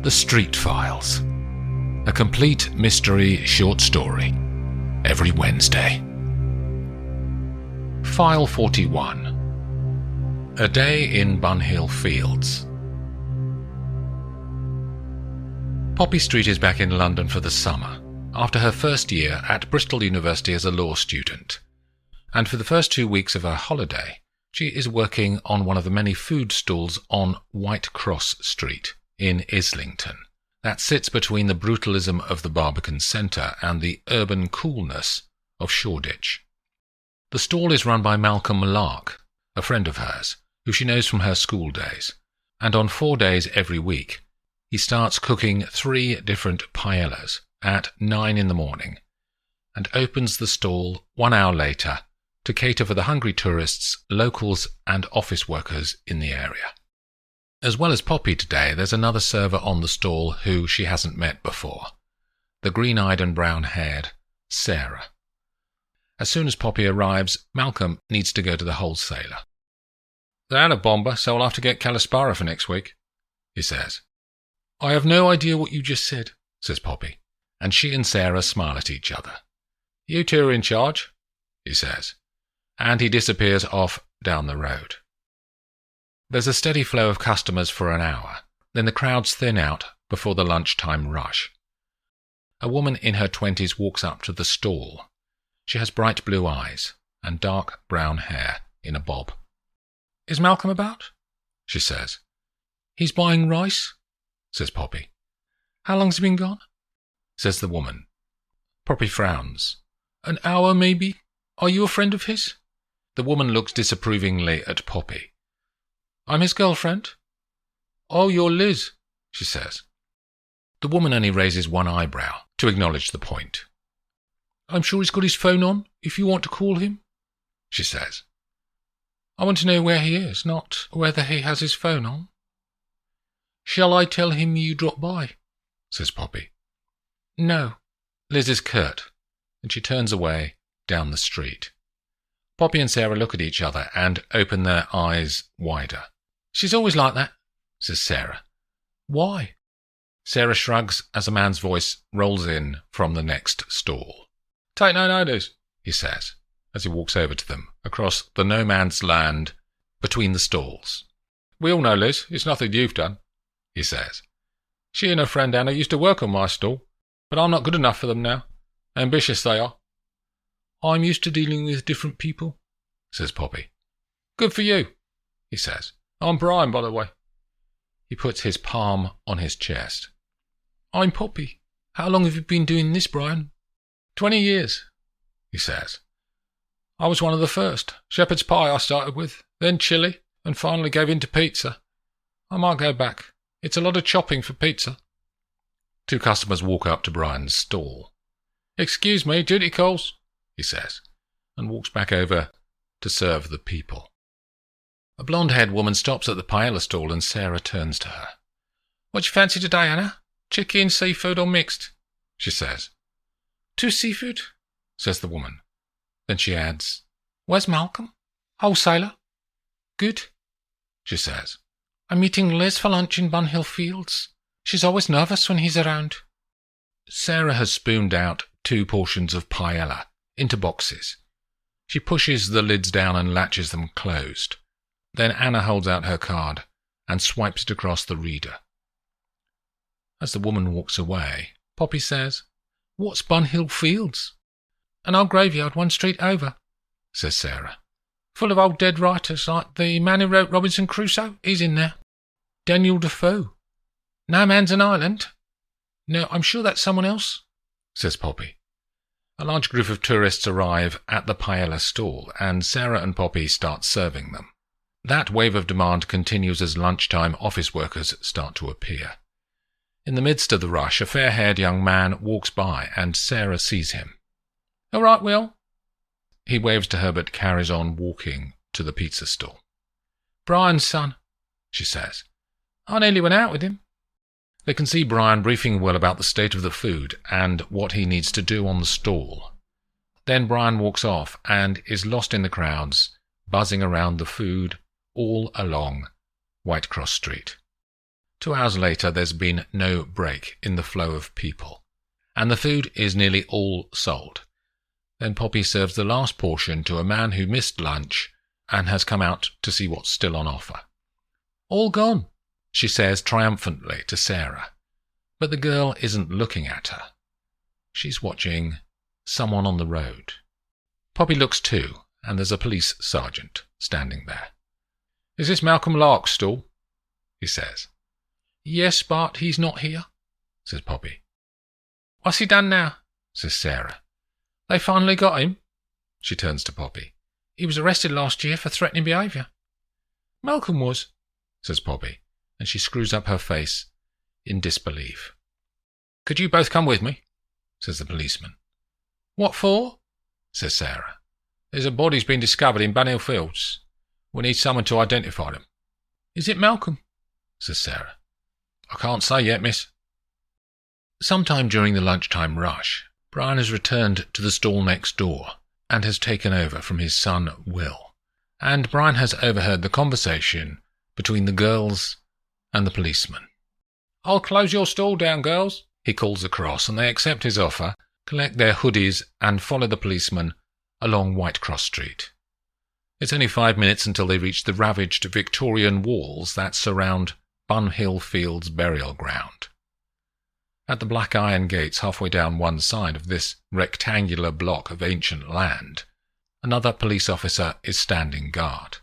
The Streete Files, a complete mystery short story, every Wednesday. File 41. A Day in Bunhill Fields. Poppy Streete is back in London for the summer, after her first year at Bristol University as a law student, and for the first 2 weeks of her holiday, she is working on one of the many food stalls on White Cross Street in Islington, that sits between the brutalism of the Barbican Centre and the urban coolness of Shoreditch. The stall is run by Malcolm Lark, a friend of hers, who she knows from her school days, and on 4 days every week, he starts cooking 3 different paellas at 9 in the morning, and opens the stall 1 hour later to cater for the hungry tourists, locals and office workers in the area. As well as Poppy today, there's another server on the stall who she hasn't met before, the green-eyed and brown-haired Sarah. As soon as Poppy arrives, Malcolm needs to go to the wholesaler. "They're out of bomber, so I'll have to get Calispara for next week," he says. "I have no idea what you just said," says Poppy, and she and Sarah smile at each other. "You two are in charge," he says, and he disappears off down the road. There's a steady flow of customers for an hour, then the crowds thin out before the lunchtime rush. A woman in her 20s walks up to the stall. She has bright blue eyes and dark brown hair in a bob. "Is Malcolm about?" she says. "He's buying rice," says Poppy. "How long's he been gone?" says the woman. Poppy frowns. "An hour, maybe. Are you a friend of his?" The woman looks disapprovingly at Poppy. "I'm his girlfriend." "Oh, you're Liz," she says. The woman only raises one eyebrow to acknowledge the point. "I'm sure he's got his phone on, if you want to call him," she says. "I want to know where he is, not whether he has his phone on." "Shall I tell him you dropped by?" says Poppy. "No." Liz is curt, and she turns away down the street. Poppy and Sarah look at each other and open their eyes wider. "She's always like that," says Sarah. "Why?" Sarah shrugs as a man's voice rolls in from the next stall. "Take no notice," he says, as he walks over to them, across the no-man's land between the stalls. "We all know Liz, it's nothing you've done," he says. "She and her friend Anna used to work on my stall, but I'm not good enough for them now. Ambitious they are." "I'm used to dealing with different people," says Poppy. "Good for you," he says. "I'm Brian, by the way." He puts his palm on his chest. "I'm Poppy. How long have you been doing this, Brian?" 20 years, he says. "I was one of the first. Shepherd's pie I started with, then chili, and finally gave in to pizza. I might go back. It's a lot of chopping for pizza." 2 customers walk up to Brian's stall. "Excuse me, duty calls," he says, and walks back over to serve the people. A blonde-haired woman stops at the paella stall and Sarah turns to her. "What do you fancy today, Anna? Chicken, seafood or mixed?" she says. "2 seafood," says the woman. Then she adds, "Where's Malcolm?" "Wholesaler." "Good," she says. "I'm meeting Liz for lunch in Bunhill Fields. She's always nervous when he's around." Sarah has spooned out 2 portions of paella into boxes. She pushes the lids down and latches them closed. Then Anna holds out her card and swipes it across the reader. As the woman walks away, Poppy says, "What's Bunhill Fields?" "An old graveyard 1 street over," says Sarah. "Full of old dead writers, like the man who wrote Robinson Crusoe. He's in there. Daniel Defoe. No Man's an Island. No, I'm sure that's someone else," says Poppy. A large group of tourists arrive at the paella stall, and Sarah and Poppy start serving them. That wave of demand continues as lunchtime office workers start to appear. In the midst of the rush, a fair-haired young man walks by, and Sarah sees him. "All right, Will." He waves to her but carries on walking to the pizza stall. "Brian's son," she says. "I nearly went out with him." They can see Brian briefing Will about the state of the food and what he needs to do on the stall. Then Brian walks off and is lost in the crowds, buzzing around the food all along White Cross Street. 2 hours later, there's been no break in the flow of people, and the food is nearly all sold. Then Poppy serves the last portion to a man who missed lunch and has come out to see what's still on offer. "All gone," she says triumphantly to Sarah, but the girl isn't looking at her. She's watching someone on the road. Poppy looks too, and there's a police sergeant standing there. "Is this Malcolm Lark's stall?" he says. "Yes, but he's not here," says Poppy. "What's he done now?" says Sarah. "They finally got him." She turns to Poppy. "He was arrested last year for threatening behaviour." "Malcolm was," says Poppy, and she screws up her face in disbelief. "Could you both come with me?" says the policeman. "What for?" says Sarah. "There's a body's been discovered in Bunhill Fields. We need someone to identify them." "Is it Malcolm?" says Sarah. "I can't say yet, miss." Sometime during the lunchtime rush, Brian has returned to the stall next door and has taken over from his son Will, and Brian has overheard the conversation between the girls and the policeman. "I'll close your stall down, girls," he calls across, and they accept his offer, collect their hoodies and follow the policeman along Whitecross Street. It's only 5 minutes until they reach the ravaged Victorian walls that surround Bunhill Fields burial ground. At the black iron gates halfway down one side of this rectangular block of ancient land, another police officer is standing guard.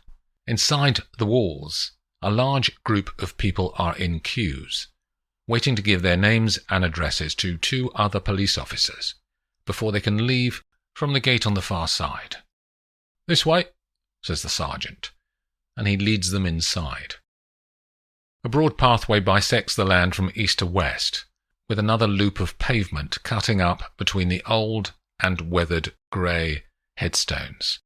Inside the walls, a large group of people are in queues, waiting to give their names and addresses to 2 other police officers before they can leave from the gate on the far side. "This way," says the sergeant, and he leads them inside. A broad pathway bisects the land from east to west, with another loop of pavement cutting up between the old and weathered grey headstones.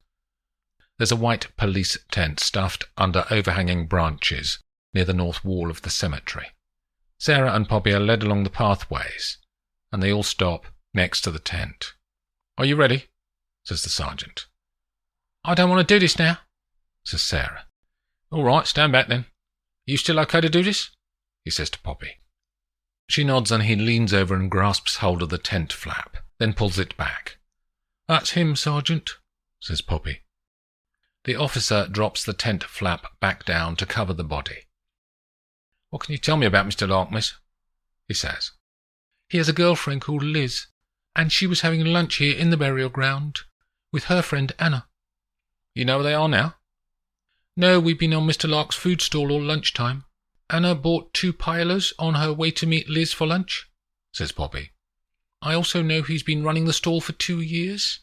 There's a white police tent stuffed under overhanging branches near the north wall of the cemetery. Sarah and Poppy are led along the pathways, and they all stop next to the tent. "Are you ready?" says the sergeant. "I don't want to do this now," says Sarah. "All right, stand back then. You still okay to do this?" he says to Poppy. She nods and he leans over and grasps hold of the tent flap, then pulls it back. "That's him, Sergeant," says Poppy. The officer drops the tent flap back down to cover the body. "What can you tell me about Mr. Lark, miss?" he says. "He has a girlfriend called Liz, and she was having lunch here in the burial ground with her friend Anna." "You know where they are now?" "No, we've been on Mr. Lark's food stall all lunchtime. Anna bought 2 pilers on her way to meet Liz for lunch," says Poppy. "I also know he's been running the stall for 2 years,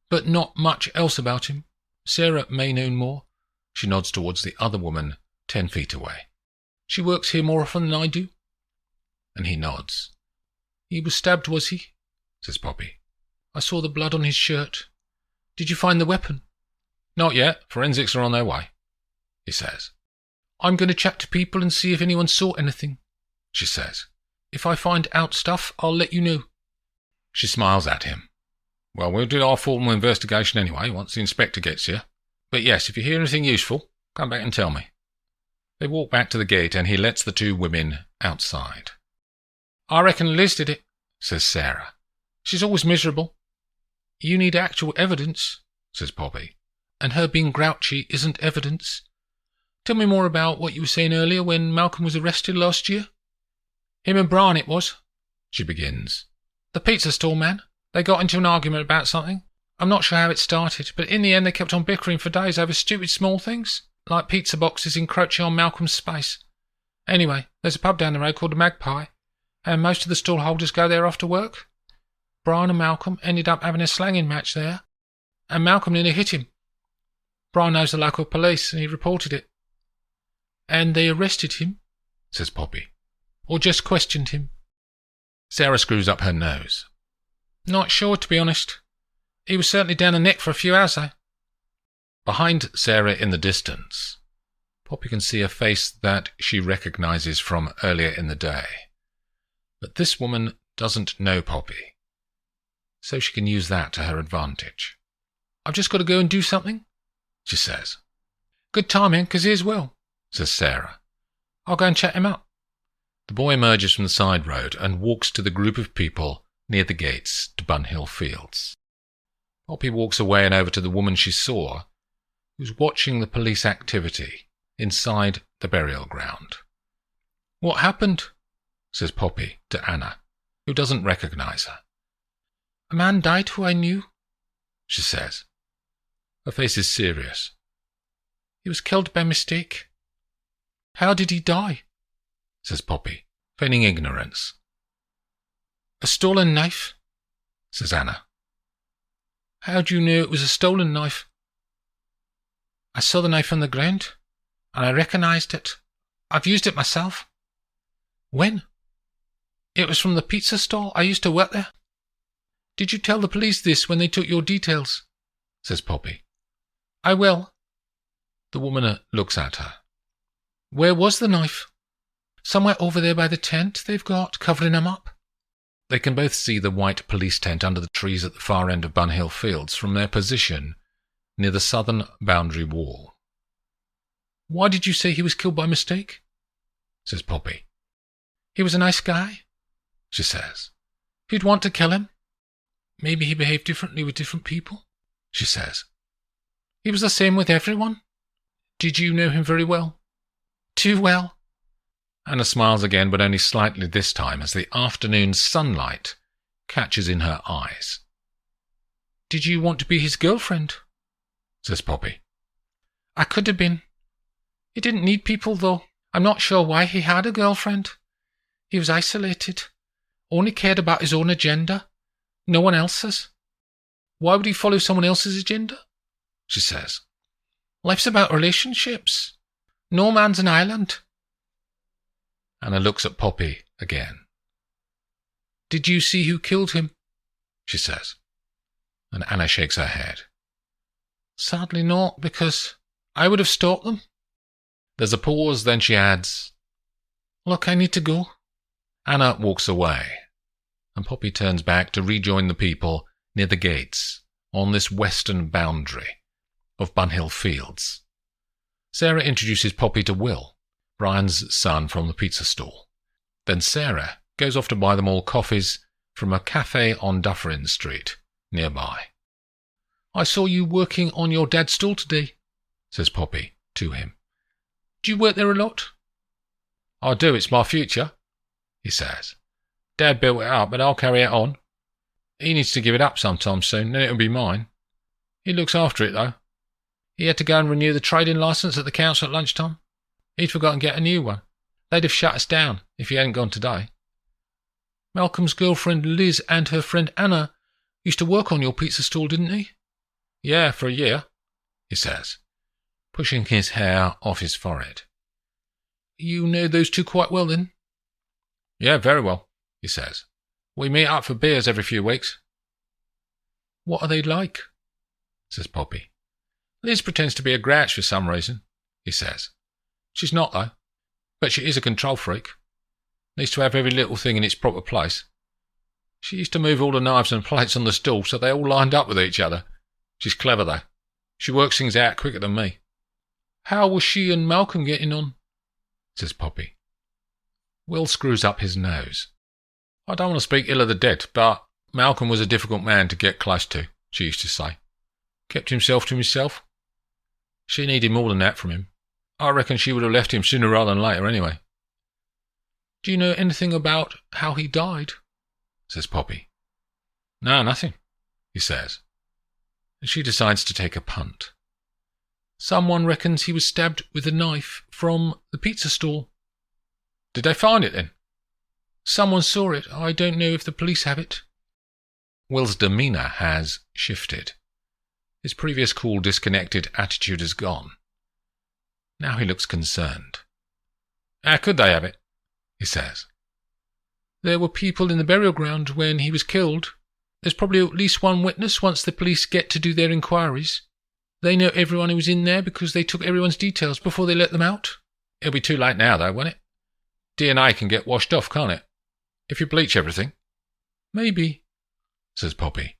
but not much else about him. Sarah may know more." She nods towards the other woman 10 feet away. "She works here more often than I do." And he nods. "He was stabbed, was he?" says Poppy. "I saw the blood on his shirt. Did you find the weapon?" "Not yet. Forensics are on their way," he says. "I'm going to chat to people and see if anyone saw anything," she says. "If I find out stuff, I'll let you know." She smiles at him. "Well, we'll do our formal investigation anyway, once the inspector gets here. But yes, if you hear anything useful, come back and tell me." They walk back to the gate and he lets the 2 women outside. "I reckon Liz did it," says Sarah. "She's always miserable." "You need actual evidence," says Poppy, "and her being grouchy isn't evidence. Tell me more about what you were saying earlier when Malcolm was arrested last year." "Him and Brian it was," she begins. "The pizza stall man. They got into an argument about something. I'm not sure how it started, but in the end they kept on bickering for days over stupid small things, like pizza boxes encroaching on Malcolm's space. Anyway, there's a pub down the road called the Magpie, and most of the stall holders go there after work. Brian and Malcolm ended up having a slanging match there, and Malcolm nearly hit him. Brian knows the local police, and he reported it." "And they arrested him?" says Poppy. "Or just questioned him?" Sarah screws up her nose. "Not sure, to be honest. He was certainly down the neck for a few hours, though." Behind Sarah in the distance, Poppy can see a face that she recognises from earlier in the day. But this woman doesn't know Poppy, so she can use that to her advantage. "I've just got to go and do something," she says. "Good timing, 'cause here's Will," says Sarah. "I'll go and chat him up." The boy emerges from the side road and walks to the group of people near the gates to Bunhill Fields. Poppy walks away and over to the woman she saw, who's watching the police activity inside the burial ground. "What happened?" says Poppy to Anna, who doesn't recognise her. "A man died who I knew," she says. Her face is serious. "He was killed by mistake." "How did he die?" says Poppy, feigning ignorance. "A stolen knife," says Anna. "How do you know it was a stolen knife?" "I saw the knife on the ground, and I recognised it. I've used it myself." "When?" "It was from the pizza stall. I used to work there." "Did you tell the police this when they took your details?" says Poppy. "I will." The woman looks at her. "Where was the knife?" "Somewhere over there by the tent they've got, covering him up." They can both see the white police tent under the trees at the far end of Bunhill Fields from their position near the southern boundary wall. "Why did you say he was killed by mistake?" says Poppy. "He was a nice guy," she says. "Who'd want to kill him? Maybe he behaved differently with different people," she says. "He was the same with everyone." "Did you know him very well?" "Too well." Anna smiles again, but only slightly this time, as the afternoon sunlight catches in her eyes. "Did you want to be his girlfriend?" says Poppy. "I could have been. He didn't need people, though. I'm not sure why he had a girlfriend. He was isolated. Only cared about his own agenda. No one else's." "Why would he follow someone else's agenda?" she says. "Life's about relationships. No man's an island." Anna looks at Poppy again. "Did you see who killed him?" she says. And Anna shakes her head. "Sadly not, because I would have stopped them." There's a pause, then she adds, "Look, I need to go." Anna walks away, and Poppy turns back to rejoin the people near the gates on this western boundary of Bunhill Fields. Sarah introduces Poppy to Will, Brian's son from the pizza stall. Then Sarah goes off to buy them all coffees from a cafe on Dufferin Street nearby. "I saw you working on your dad's stall today," says Poppy to him. "Do you work there a lot?" "I do, it's my future," he says. "Dad built it up, but I'll carry it on. He needs to give it up sometime soon, then it'll be mine. He looks after it, though. He had to go and renew the trading licence at the council at lunchtime. He'd forgotten to get a new one. They'd have shut us down if he hadn't gone today." "Malcolm's girlfriend Liz and her friend Anna used to work on your pizza stall, didn't they?" "Yeah, for a year," he says, pushing his hair off his forehead. "You know those two quite well, then?" "Yeah, very well," he says. "We meet up for beers every few weeks." "What are they like?" says Poppy. "Liz pretends to be a grouch for some reason," he says. "She's not, though. But she is a control freak. Needs to have every little thing in its proper place. She used to move all the knives and plates on the stool so they all lined up with each other. She's clever, though. She works things out quicker than me." "How was she and Malcolm getting on?" says Poppy. Will screws up his nose. "I don't want to speak ill of the dead, but Malcolm was a difficult man to get close to," she used to say. "Kept himself to himself. She needed more than that from him. I reckon she would have left him sooner rather than later anyway." "Do you know anything about how he died?" says Poppy. "No, nothing," he says. And she decides to take a punt. "Someone reckons he was stabbed with a knife from the pizza stall." "Did they find it then?" "Someone saw it. I don't know if the police have it." Will's demeanour has shifted. His previous cool, disconnected attitude is gone. Now he looks concerned. "How could they have it?" he says. "There were people in the burial ground when he was killed. There's probably at least one witness once the police get to do their inquiries. They know everyone who was in there because they took everyone's details before they let them out." "It'll be too late now, though, won't it? DNA can get washed off, can't it? If you bleach everything." "Maybe," says Poppy.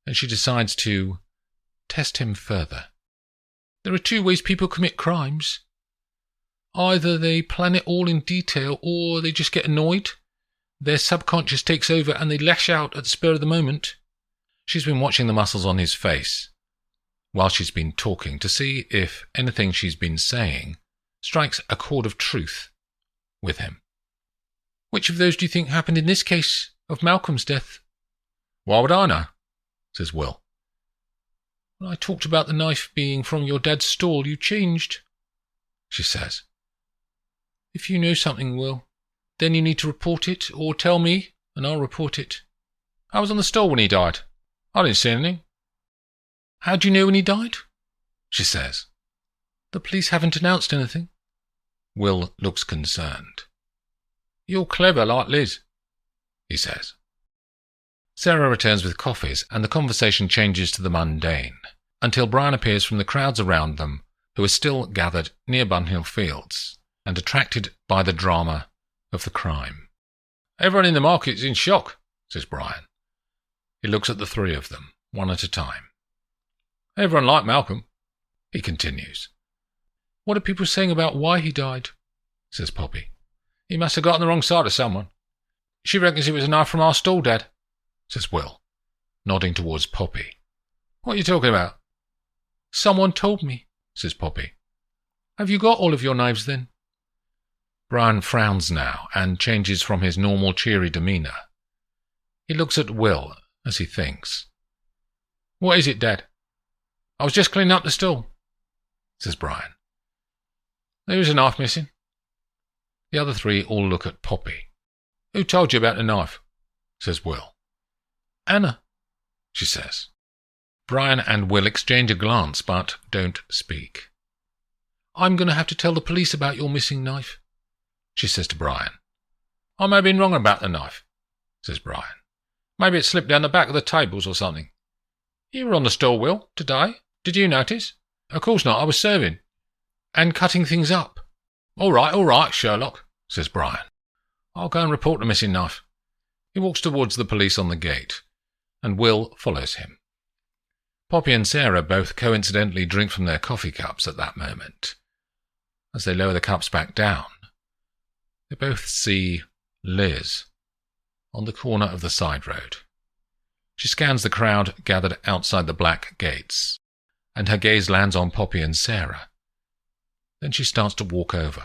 And she decides to test him further. "There are two ways people commit crimes. Either they plan it all in detail, or they just get annoyed. Their subconscious takes over and they lash out at the spur of the moment. She's been watching the muscles on his face while she's been talking to see if anything she's been saying strikes a chord of truth with him. Which of those do you think happened in this case of Malcolm's death? Why would I know? Says Will. When I talked about the knife being from your dad's stall, you changed, she says. If you know something, Will, then you need to report it, or tell me, and I'll report it. I was on the stall when he died. I didn't see anything. How do you know when he died? She says. The police haven't announced anything. Will looks concerned. You're clever like Liz, he says. Sarah returns with coffees, and the conversation changes to the mundane, until Brian appears from the crowds around them, who are still gathered near Bunhill Fields, and attracted by the drama of the crime. Everyone in the market's in shock, says Brian. He looks at the three of them, one at a time. Everyone liked Malcolm, he continues. What are people saying about why he died? Says Poppy. He must have got on the wrong side of someone. She reckons it was a knife from our stall, Dad, says Will, nodding towards Poppy. What are you talking about? Someone told me, says Poppy. Have you got all of your knives then? Brian frowns now and changes from his normal cheery demeanour. He looks at Will as he thinks. What is it, Dad? I was just cleaning up the stall, says Brian. There is a knife missing. The other three all look at Poppy. Who told you about the knife? Says Will. Anna, she says. Brian and Will exchange a glance but don't speak. I'm going to have to tell the police about your missing knife, she says to Brian. I may have been wrong about the knife, says Brian. Maybe it slipped down the back of the tables or something. You were on the stall, Will, today. Did you notice? Of course not, I was serving. And cutting things up. All right, Sherlock, says Brian. I'll go and report the missing knife. He walks towards the police on the gate, and Will follows him. Poppy and Sarah both coincidentally drink from their coffee cups at that moment. As they lower the cups back down, they both see Liz on the corner of the side road. She scans the crowd gathered outside the black gates, and her gaze lands on Poppy and Sarah. Then she starts to walk over.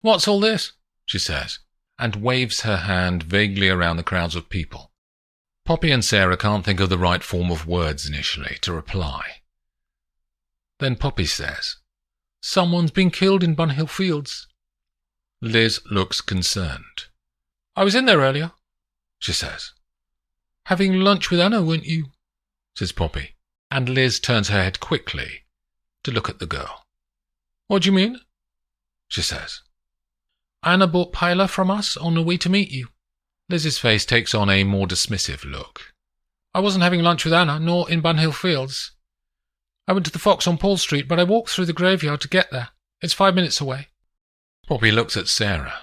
What's all this? She says, and waves her hand vaguely around the crowds of people. Poppy and Sarah can't think of the right form of words initially to reply. Then Poppy says, Someone's been killed in Bunhill Fields. Liz looks concerned. I was in there earlier, she says. Having lunch with Anna, weren't you? Says Poppy, and Liz turns her head quickly to look at the girl. What do you mean? She says. Anna bought paella from us on the way to meet you. Liz's face takes on a more dismissive look. I wasn't having lunch with Anna, nor in Bunhill Fields. I went to the Fox on Paul Street, but I walked through the graveyard to get there. It's 5 minutes away. Poppy looks at Sarah,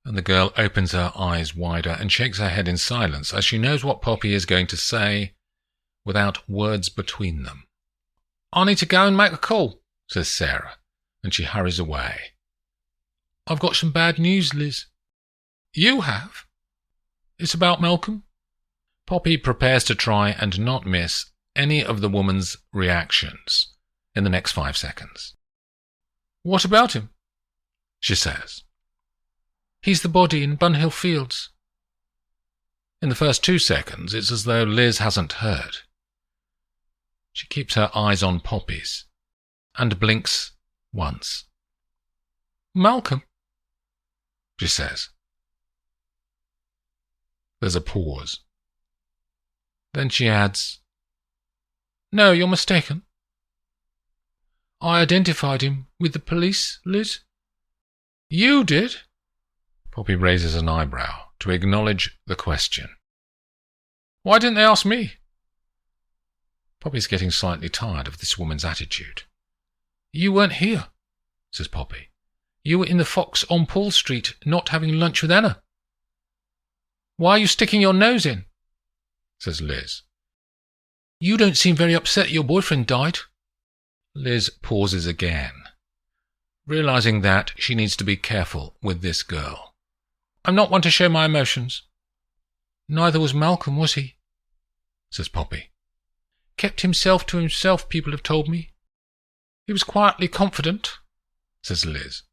and the girl opens her eyes wider and shakes her head in silence as she knows what Poppy is going to say without words between them. I need to go and make a call, says Sarah, and she hurries away. I've got some bad news, Liz. You have? It's about Malcolm. Poppy prepares to try and not miss any of the woman's reactions in the next 5 seconds. What about him? She says. He's the body in Bunhill Fields. In the first 2 seconds, it's as though Liz hasn't heard. She keeps her eyes on Poppy's and blinks once. Malcolm, she says. There's a pause. Then she adds, No, you're mistaken. I identified him with the police, Liz. You did? Poppy raises an eyebrow to acknowledge the question. Why didn't they ask me? Poppy's getting slightly tired of this woman's attitude. You weren't here, says Poppy. You were in the Fox on Paul Street, not having lunch with Anna. Why are you sticking your nose in? Says Liz. You don't seem very upset your boyfriend died. Liz pauses again. realizing that she needs to be careful with this girl. "I'm not one to show my emotions." "Neither was Malcolm, was he?" says Poppy. "Kept himself to himself, people have told me. He was quietly confident," says Liz,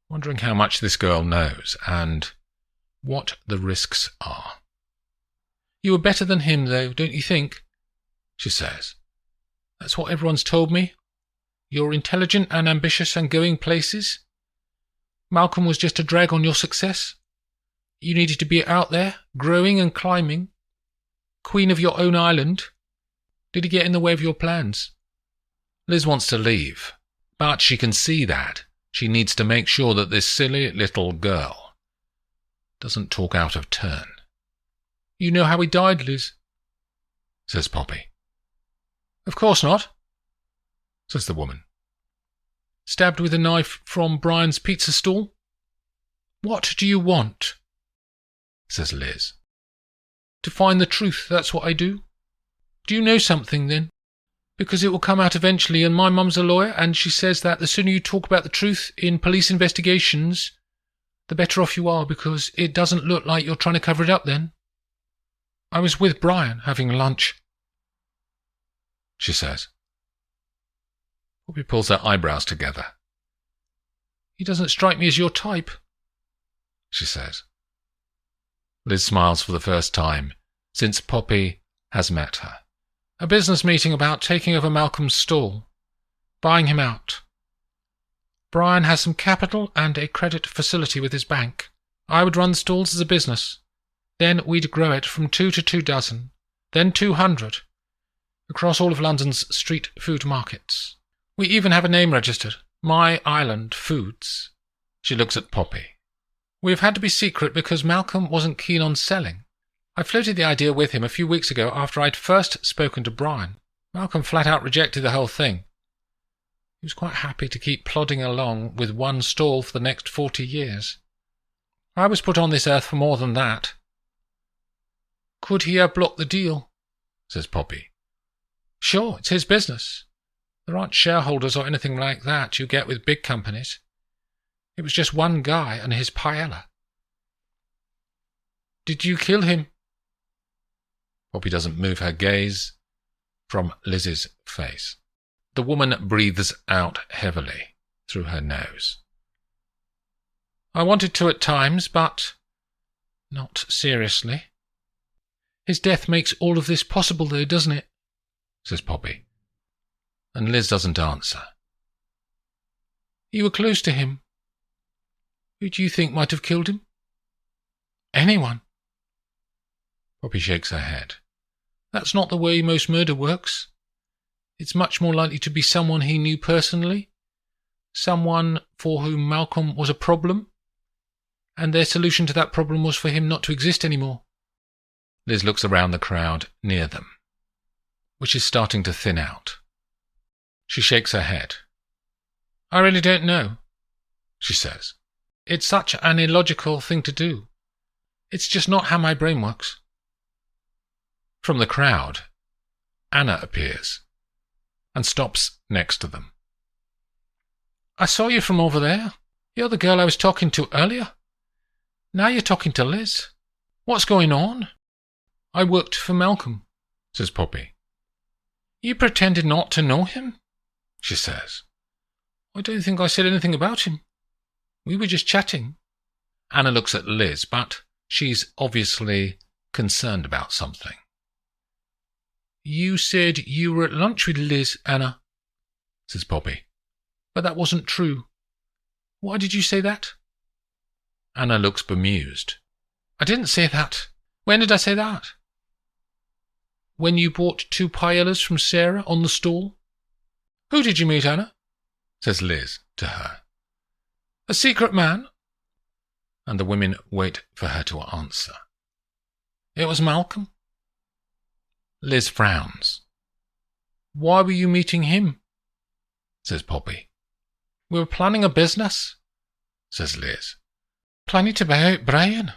wondering how much this girl knows and what the risks are. "You were better than him, though, don't you think?" she says. "That's what everyone's told me. You're intelligent and ambitious and going places. Malcolm was just a drag on your success. You needed to be out there, growing and climbing. Queen of your own island. Did he get in the way of your plans?" Liz wants to leave, but she can see that she needs to make sure that this silly little girl doesn't talk out of turn. "You know how he died, Liz?" says Poppy. "Of course not," says the woman. "Stabbed with a knife from Brian's pizza stall." "What do you want?" says Liz. "To find the truth, that's what I do." "Do you know something, then? Because it will come out eventually, and my mum's a lawyer, and she says that the sooner you talk about the truth in police investigations, the better off you are, because it doesn't look like you're trying to cover it up then. I was with Brian having lunch," she says. Poppy pulls her eyebrows together. "He doesn't strike me as your type," she says. Liz smiles for the first time since Poppy has met her. "A business meeting about taking over Malcolm's stall, buying him out. Brian has some capital and a credit facility with his bank. I would run the stalls as a business. Then we'd grow it from 2 to 24, then 200, across all of London's street food markets. We even have a name registered, My Island Foods." She looks at Poppy. "We've had to be secret because Malcolm wasn't keen on selling. I floated the idea with him a few weeks ago after I'd first spoken to Brian. Malcolm flat out rejected the whole thing. He was quite happy to keep plodding along with one stall for the next 40 years. I was put on this earth for more than that." "Could he have blocked the deal?" says Poppy. "Sure, it's his business. There aren't shareholders or anything like that you get with big companies. It was just one guy and his paella." "Did you kill him?" Poppy doesn't move her gaze from Liz's face. The woman breathes out heavily through her nose. "I wanted to at times, but not seriously. His death makes all of this possible, though, doesn't it?" says Poppy. And Liz doesn't answer. "You were close to him. Who do you think might have killed him?" "Anyone." Poppy shakes her head. "That's not the way most murder works. It's much more likely to be someone he knew personally, someone for whom Malcolm was a problem, and their solution to that problem was for him not to exist anymore." Liz looks around the crowd near them, which is starting to thin out. She shakes her head. "I really don't know," she says. "It's such an illogical thing to do. It's just not how my brain works." From the crowd, Anna appears and stops next to them. "I saw you from over there. You're the girl I was talking to earlier. Now you're talking to Liz. What's going on?" "I worked for Malcolm," says Poppy. "You pretended not to know him?" she says. "I don't think I said anything about him. We were just chatting." Anna looks at Liz, but she's obviously concerned about something. "You said you were at lunch with Liz, Anna," says Poppy. "But that wasn't true. Why did you say that?" Anna looks bemused. "I didn't say that. When did I say that?" "When you bought 2 paellas from Sarah on the stall." "Who did you meet, Anna?" says Liz to her. "A secret man?" And the women wait for her to answer. "It was Malcolm." Liz frowns. "Why were you meeting him?" says Poppy. "We were planning a business," says Liz. "Planning to buy out Brian."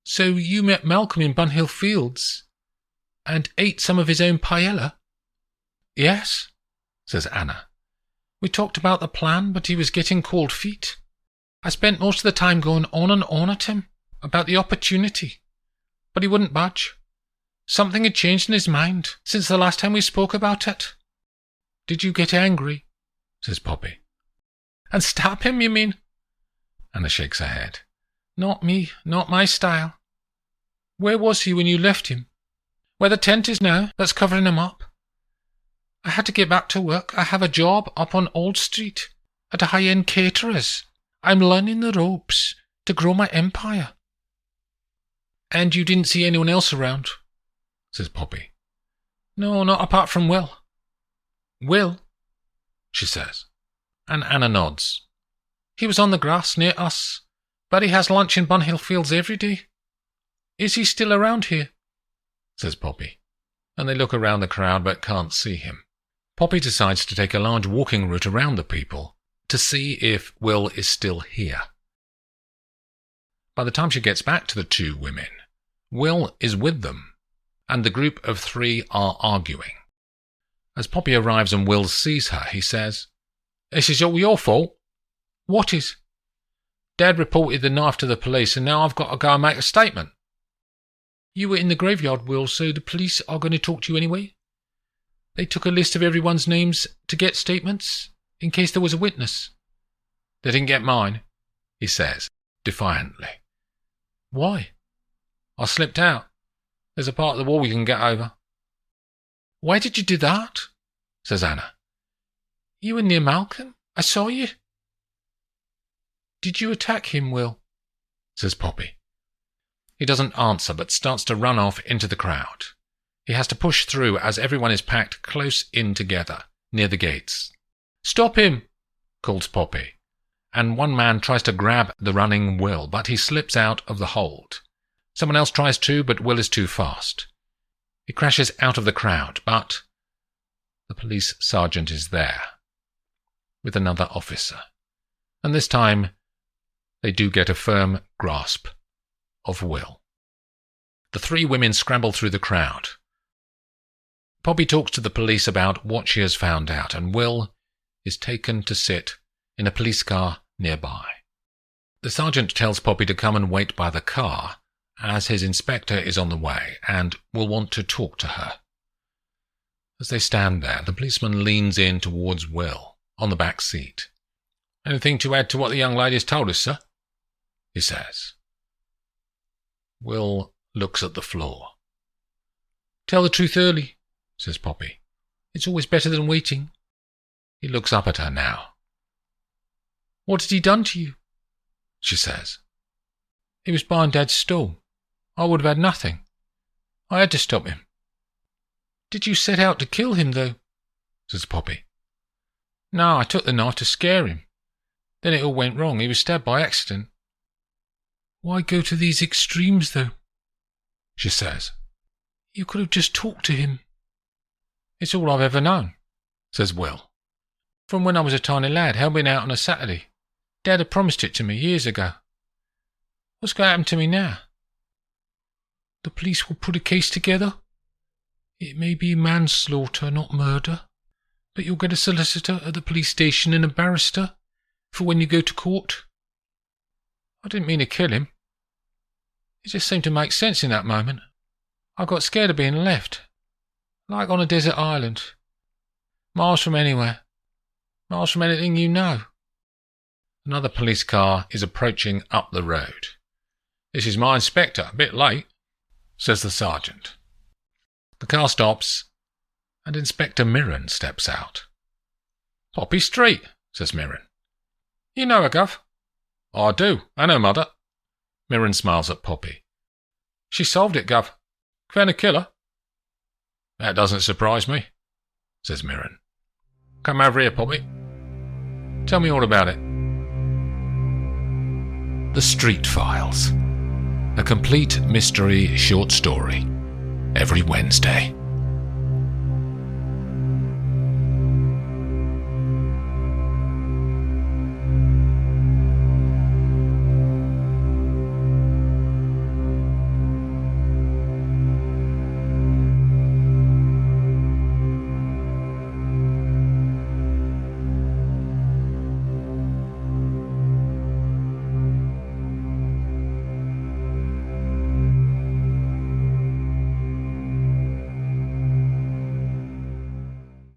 "So you met Malcolm in Bunhill Fields and ate some of his own paella?" "Yes," says Anna. We talked about the plan, but he was getting cold feet. I spent most of the time going on and on at him about the opportunity, but he wouldn't budge. Something had changed in his mind since the last time we spoke about it. Did you get angry? Says Poppy. And stab him, you mean? Anna shakes her head. Not me, not my style. Where was he when you left him? Where the tent is now, that's covering him up. I had to get back to work. I have a job up on Old Street at a high-end caterer's. I'm learning the ropes to grow my empire. And you didn't see anyone else around? Says Poppy. No, not apart from Will. Will? She says. And Anna nods. He was on the grass near us, but he has lunch in Bunhill Fields every day. Is he still around here? Says Poppy. And they look around the crowd but can't see him. Poppy decides to take a large walking route around the people to see if Will is still here. By the time she gets back to the two women, Will is with them, and the group of three are arguing. As Poppy arrives and Will sees her, he says, This is all your fault. What is? Dad reported the knife to the police, and now I've got to go and make a statement. You were in the graveyard, Will, so the police are going to talk to you anyway? They took a list of everyone's names to get statements, in case there was a witness. They didn't get mine, he says, defiantly. Why? I slipped out. There's a part of the wall you can get over. Why did you do that? Says Anna. You were near Malcolm. I saw you. Did you attack him, Will? Says Poppy. He doesn't answer, but starts to run off into the crowd. He has to push through as everyone is packed close in together, near the gates. Stop him, calls Poppy, and one man tries to grab the running Will, but he slips out of the hold. Someone else tries too, but Will is too fast. He crashes out of the crowd, but the police sergeant is there, with another officer, and this time they do get a firm grasp of Will. The three women scramble through the crowd. Poppy talks to the police about what she has found out, and Will is taken to sit in a police car nearby. The sergeant tells Poppy to come and wait by the car, as his inspector is on the way and will want to talk to her. As they stand there, the policeman leans in towards Will, on the back seat. Anything to add to what the young lady has told us, sir? He says. Will looks at the floor. Tell the truth early, says Poppy. It's always better than waiting. He looks up at her now. What had he done to you? She says. He was buying Dad's stall. I would have had nothing. I had to stop him. Did you set out to kill him, though? Says Poppy. No, I took the knife to scare him. Then it all went wrong. He was stabbed by accident. Why go to these extremes, though? She says. You could have just talked to him. It's all I've ever known, says Will. From when I was a tiny lad, helping out on a Saturday. Dad had promised it to me years ago. What's going to happen to me now? The police will put a case together. It may be manslaughter, not murder, but you'll get a solicitor at the police station and a barrister for when you go to court. I didn't mean to kill him. It just seemed to make sense in that moment. I got scared of being left, like on a desert island, miles from anywhere, miles from anything you know. Another police car is approaching up the road. This is my inspector, a bit late, says the sergeant. The car stops, and Inspector Mirren steps out. Poppy Streete, says Mirren. You know her, Gov? I do, and her mother. Mirren smiles at Poppy. She solved it, Gov. Found a killer. That doesn't surprise me, says Mirren. Come over here, Poppy. Tell me all about it. The Streete Files. A complete mystery short story every Wednesday.